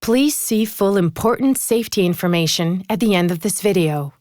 Please see full important safety information at the end of this video.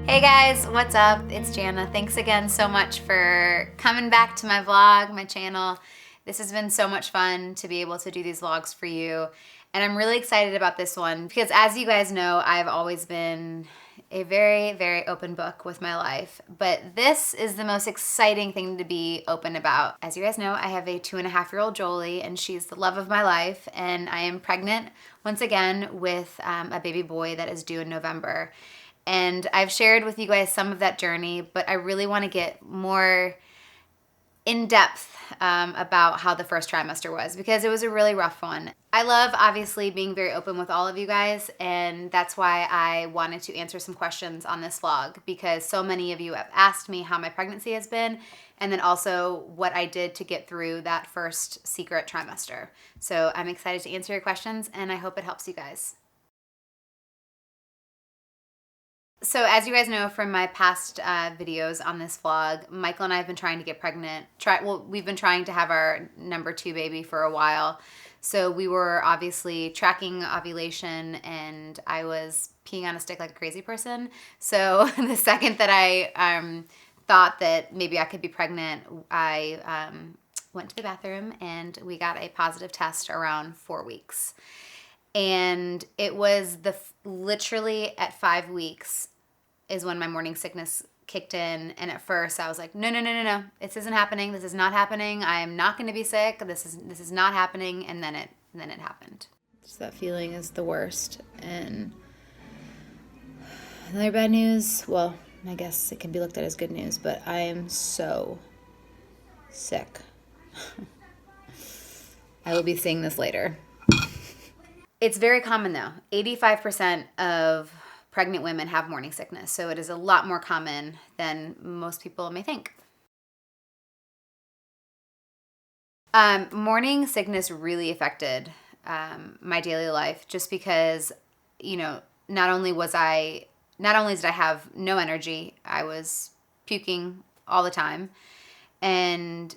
Hey guys, what's up? It's Jana. Thanks again so much for coming back to my vlog, my channel. This has been so much fun to be able to do these vlogs for you. And I'm really excited about this one because, as you guys know, I've always been a very, very open book with my life. But this is the most exciting thing to be open about. As you guys know, I have a 2.5-year-old Jolie, and she's the love of my life. And I am pregnant once again with a baby boy that is due in November. And I've shared with you guys some of that journey, but I really want to get more in depth about how the first trimester was, because it was a really rough one. I love obviously being very open with all of you guys, and that's why I wanted to answer some questions on this vlog, because so many of you have asked me how my pregnancy has been, and then also what I did to get through that first secret trimester. So I'm excited to answer your questions, and I hope it helps you guys. So as you guys know from my past videos on this vlog, Michael and I have been trying to get pregnant. We've been trying to have our number 2 baby for a while. So we were obviously tracking ovulation, and I was peeing on a stick like a crazy person. So the second that I thought that maybe I could be pregnant, I went to the bathroom and we got a positive test around 4 weeks. And it was literally at 5 weeks is when my morning sickness kicked in. And at first I was like, no, this isn't happening. This is not happening. I am not going to be sick. This is not happening. And then it happened. Just that feeling is the worst. And another bad news, well, I guess it can be looked at as good news, but I am so sick. I will be seeing this later. It's very common though. 85% of pregnant women have morning sickness, so it is a lot more common than most people may think. Morning sickness really affected my daily life, just because, you know, not only did I have no energy, I was puking all the time, and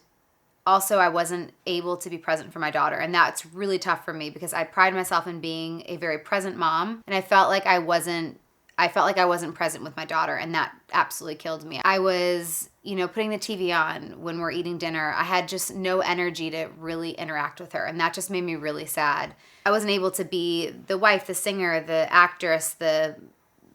also, I wasn't able to be present for my daughter, and that's really tough for me because I pride myself in being a very present mom, and I felt like I wasn't present with my daughter, and that absolutely killed me. I was, putting the TV on when we're eating dinner. I had just no energy to really interact with her, and that just made me really sad. I wasn't able to be the wife, the singer, the actress,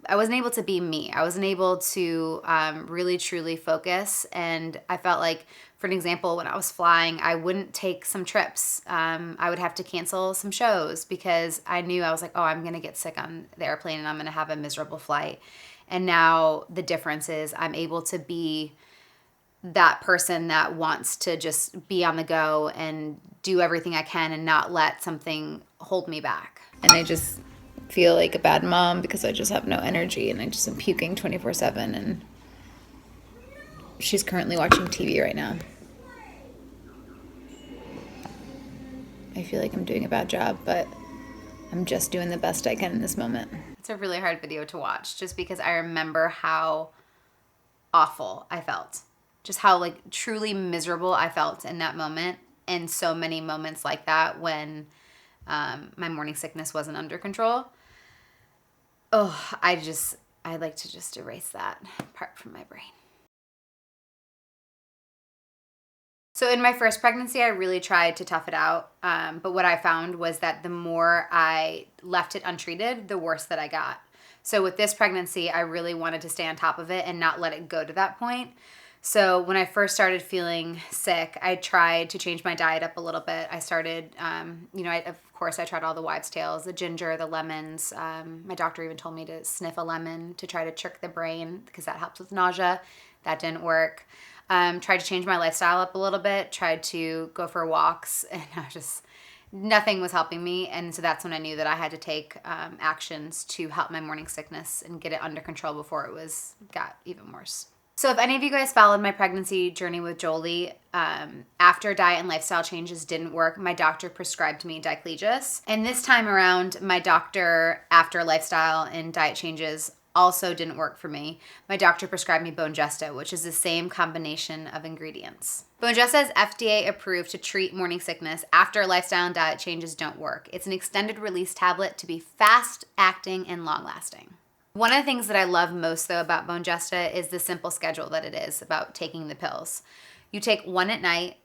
I wasn't able to be me. I wasn't able to really, truly focus. And I felt like, for an example, when I was flying, I wouldn't take some trips. I would have to cancel some shows because I knew I was like, oh, I'm going to get sick on the airplane and I'm going to have a miserable flight. And now the difference is I'm able to be that person that wants to just be on the go and do everything I can and not let something hold me back. And I just feel like a bad mom because I just have no energy and I just am puking 24/7, and she's currently watching TV right now. I feel like I'm doing a bad job, but I'm just doing the best I can in this moment. It's a really hard video to watch just because I remember how awful I felt. Just how truly miserable I felt in that moment, and so many moments like that when my morning sickness wasn't under control. Oh, I'd like to just erase that part from my brain. So in my first pregnancy, I really tried to tough it out. But what I found was that the more I left it untreated, the worse that I got. So with this pregnancy, I really wanted to stay on top of it and not let it go to that point. So when I first started feeling sick, I tried to change my diet up a little bit. I started, of course, I tried all the wives' tales, the ginger, the lemons. My doctor even told me to sniff a lemon to try to trick the brain because that helps with nausea. That didn't work. Tried to change my lifestyle up a little bit, tried to go for walks, and nothing was helping me. And so that's when I knew that I had to take actions to help my morning sickness and get it under control before it got even worse. So if any of you guys followed my pregnancy journey with Jolie, after diet and lifestyle changes didn't work, my doctor prescribed me Diclegis. And this time around, my doctor, after lifestyle and diet changes, also didn't work for me. My doctor prescribed me Bonjesta, which is the same combination of ingredients. Bonjesta is FDA approved to treat morning sickness after lifestyle and diet changes don't work. It's an extended release tablet to be fast acting and long lasting. One of the things that I love most though about Bonjesta is the simple schedule that it is about taking the pills. You take one at night,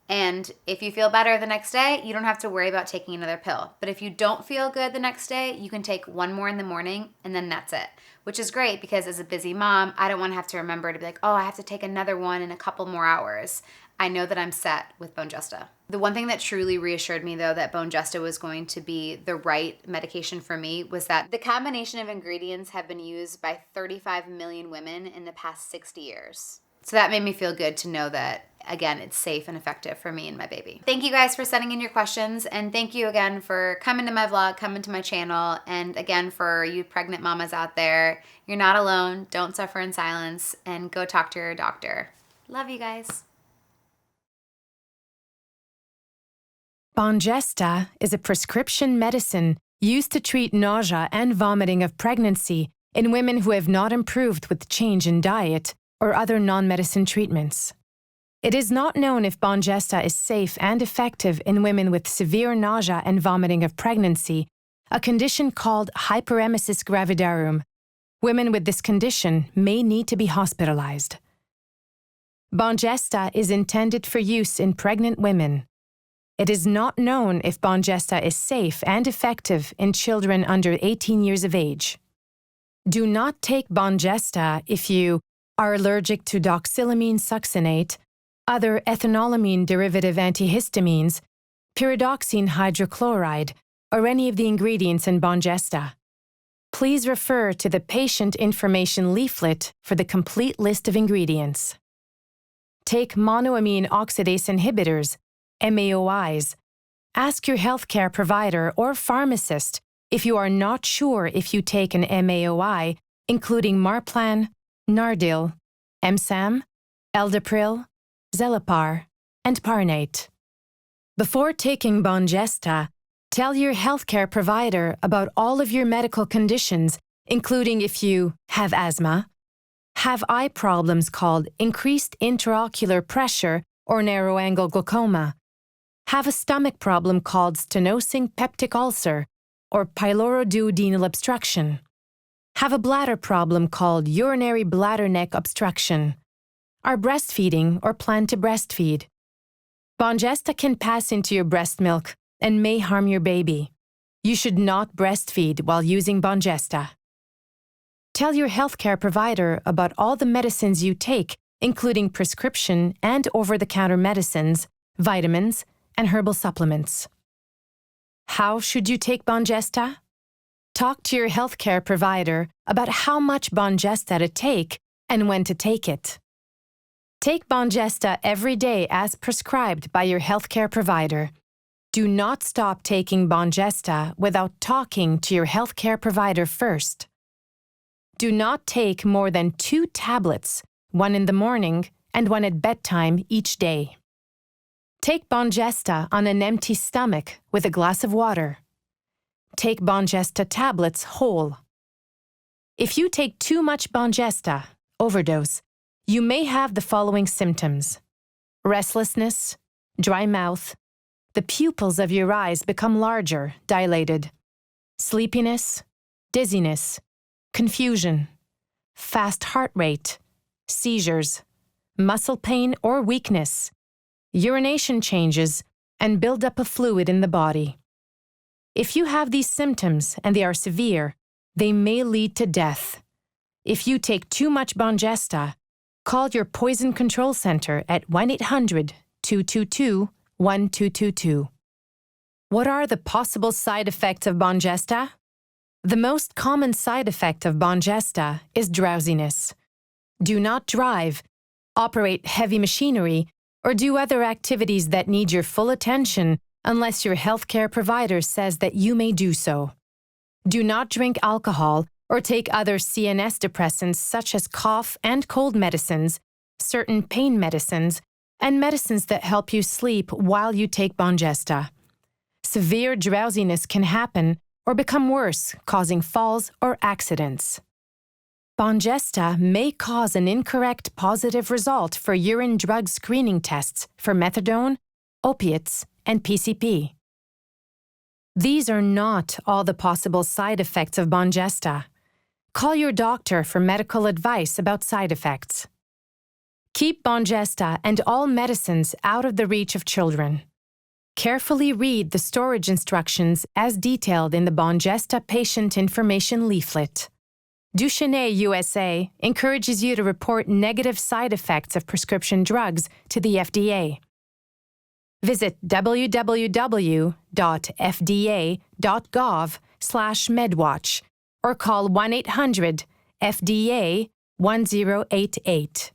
and if you feel better the next day, you don't have to worry about taking another pill. But if you don't feel good the next day, you can take one more in the morning, and then that's it. Which is great because as a busy mom, I don't want to have to remember to be like, oh, I have to take another one in a couple more hours. I know that I'm set with Bonjesta. The one thing that truly reassured me though that Bonjesta was going to be the right medication for me was that the combination of ingredients have been used by 35 million women in the past 60 years. So that made me feel good to know that, again, it's safe and effective for me and my baby. Thank you guys for sending in your questions. And thank you again for coming to my vlog, coming to my channel. And again, for you pregnant mamas out there, you're not alone. Don't suffer in silence and go talk to your doctor. Love you guys. Bonjesta is a prescription medicine used to treat nausea and vomiting of pregnancy in women who have not improved with change in diet or other non-medicine treatments. It is not known if Bonjesta is safe and effective in women with severe nausea and vomiting of pregnancy, a condition called hyperemesis gravidarum. Women with this condition may need to be hospitalized. Bonjesta is intended for use in pregnant women. It is not known if Bonjesta is safe and effective in children under 18 years of age. Do not take Bonjesta if you are allergic to doxylamine succinate, other ethanolamine derivative antihistamines, pyridoxine hydrochloride, or any of the ingredients in Bonjesta. Please refer to the patient information leaflet for the complete list of ingredients. Take monoamine oxidase inhibitors, MAOIs. Ask your healthcare provider or pharmacist if you are not sure if you take an MAOI, including Marplan, Nardil, Emsam, Eldepril, Zelapar, and Parnate. Before taking Bonjesta, tell your healthcare provider about all of your medical conditions, including if you have asthma, have eye problems called increased intraocular pressure or narrow-angle glaucoma, have a stomach problem called stenosing peptic ulcer or pyloroduodenal obstruction, have a bladder problem called urinary bladder neck obstruction, are breastfeeding or plan to breastfeed. Bonjesta can pass into your breast milk and may harm your baby. You should not breastfeed while using Bonjesta. Tell your healthcare provider about all the medicines you take, including prescription and over-the-counter medicines, vitamins, and herbal supplements. How should you take Bonjesta? Talk to your healthcare provider about how much Bonjesta to take and when to take it. Take Bonjesta every day as prescribed by your healthcare provider. Do not stop taking Bonjesta without talking to your healthcare provider first. Do not take more than 2 tablets, one in the morning and one at bedtime each day. Take Bonjesta on an empty stomach with a glass of water. Take Bonjesta tablets whole. If you take too much Bonjesta, overdose, you may have the following symptoms: restlessness, dry mouth, the pupils of your eyes become larger, dilated, sleepiness, dizziness, confusion, fast heart rate, seizures, muscle pain or weakness, urination changes, and buildup of fluid in the body. If you have these symptoms and they are severe, they may lead to death. If you take too much Bonjesta, call your Poison Control Center at 1-800-222-1222. What are the possible side effects of Bonjesta? The most common side effect of Bonjesta is drowsiness. Do not drive, operate heavy machinery, or do other activities that need your full attention unless your healthcare provider says that you may do so. Do not drink alcohol or take other CNS depressants such as cough and cold medicines, certain pain medicines, and medicines that help you sleep while you take Bonjesta. Severe drowsiness can happen or become worse, causing falls or accidents. Bongesta may cause an incorrect positive result for urine drug screening tests for methadone, opiates, and PCP. These are not all the possible side effects of Bongesta. Call your doctor for medical advice about side effects. Keep Bongesta and all medicines out of the reach of children. Carefully read the storage instructions as detailed in the Bongesta Patient Information Leaflet. Duchenne USA encourages you to report negative side effects of prescription drugs to the FDA. Visit www.fda.gov/medwatch or call 1-800-FDA-1088.